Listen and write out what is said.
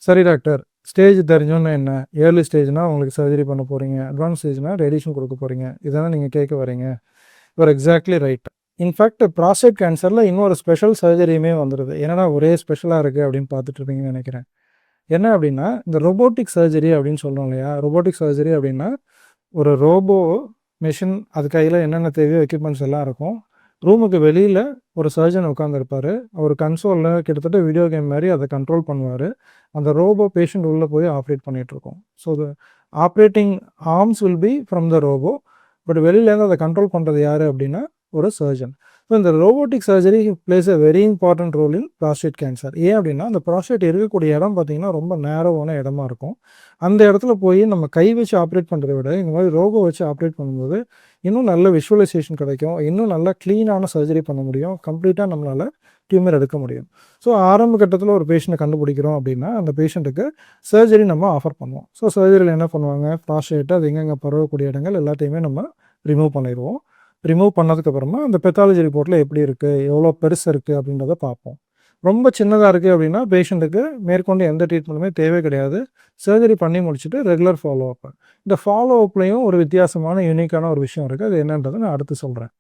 சரி doctor, stage தெரிஞ்சோன்னே என்ன? Early ஸ்டேஜ்னா உங்களுக்கு சர்ஜரி பண்ண போறீங்க. அட்வான்ஸ் ஸ்டேஜ்னா ரேடியேஷன் குடுக்க போறீங்க. இதானே நீங்க கேட்க வரீங்க. You are exactly right. In fact prostate கேன்சர்ல இன்னொரு ஸ்பெஷல் சர்ஜரியுமே வந்துருது. என்னடா ஒரே ஸ்பெஷலா இருக்கு அப்படின்னு பார்த்துட்டு இருப்பீங்கன்னு நெனைக்கிறேன். என்ன அப்படின்னா, இந்த ரோபோட்டிக் சர்ஜரி அப்படின்னு சொல்றோம் இல்லையா? ரோபோட்டிக் சர்ஜரி அப்படின்னா, ஒரு ரோபோ மெஷின் அது கையில என்னென்ன தேவையோ எக்யூப்மெண்ட்ஸ் எல்லாம் இருக்கும். ரூமுக்கு வெளியில ஒரு சர்ஜன் உட்காந்துருப்பாரு. அவரு கன்சோல்ல கிட்டத்தட்ட வீடியோ கேம் மாரி அத கண்ட்ரோல் பண்ணுவாரு. அந்த ரோபோ பேஷண்ட் உள்ள போய் ஆப்ரேட் பண்ணிட்டுருக்கும். So the operating arms will be from the robo. But வெளியிலேருந்து அத கண்ட்ரோல் பண்றது யாரு அப்படின்னா, ஒரு சர்ஜன். ஸோ இந்த robotic surgery plays a very important role in prostate cancer. ஏன் அப்படின்னா, அந்த புராஸ்டேட் இருக்கக்கூடிய இடம் பார்த்தீங்கன்னா, ரொம்ப நேரோவான இடமா இருக்கும். அந்த இடத்துல போய் நம்ம கை வச்சு ஆப்ரேட் பண்றத விட, இந்த மாரி ரோபோ வச்சு ஆப்ரேட் பண்ணும்போது, இன்னும் நல்ல விஷுவலைசேஷன் கிடைக்கும். இன்னும் நல்லா கிளீனான சர்ஜரி பண்ண முடியும். கம்ப்ளீட்டா நம்மளால டியூமர் எடுக்க முடியும். ஸோ ஆரம்ப கட்டத்தில ஒரு பேஷண்ட்ட கண்டுபிடிக்கிறோம் அப்படின்னா, அந்த பேஷண்ட்டுக்கு சர்ஜரி நம்ம ஆஃபர் பண்ணுவோம். ஸோ சர்ஜரியில என்ன பண்ணுவாங்க, புராஸ்டேட் அது எங்கெங்க பரவக்கூடிய இடங்கள் எல்லாத்தையுமே நம்ம ரிமூவ் பண்ணிருவோம். ரிமூவ் பண்ணதுக்கப்புறமா அந்த பெத்தாலஜி ரிப்போர்ட்ல எப்படி இருக்கு, எவ்வளோ பெருசு இருக்கு அப்படின்றத பார்ப்போம். ரொம்ப சின்னதா இருக்கு அப்படின்னா, பேஷண்ட்டுக்கு மேற்கொண்டு எந்த ட்ரீட்மெண்ட்டுமே தேவை கிடையாது. சர்ஜரி பண்ணி முடிச்சுட்டு ரெகுலர் ஃபாலோ அப். இந்த ஃபாலோ அப்லயும் ஒரு வித்தியாசமான யூனிக்கான ஒரு விஷயம் இருக்கு. அது என்னன்றத நான் அடுத்து சொல்றேன்.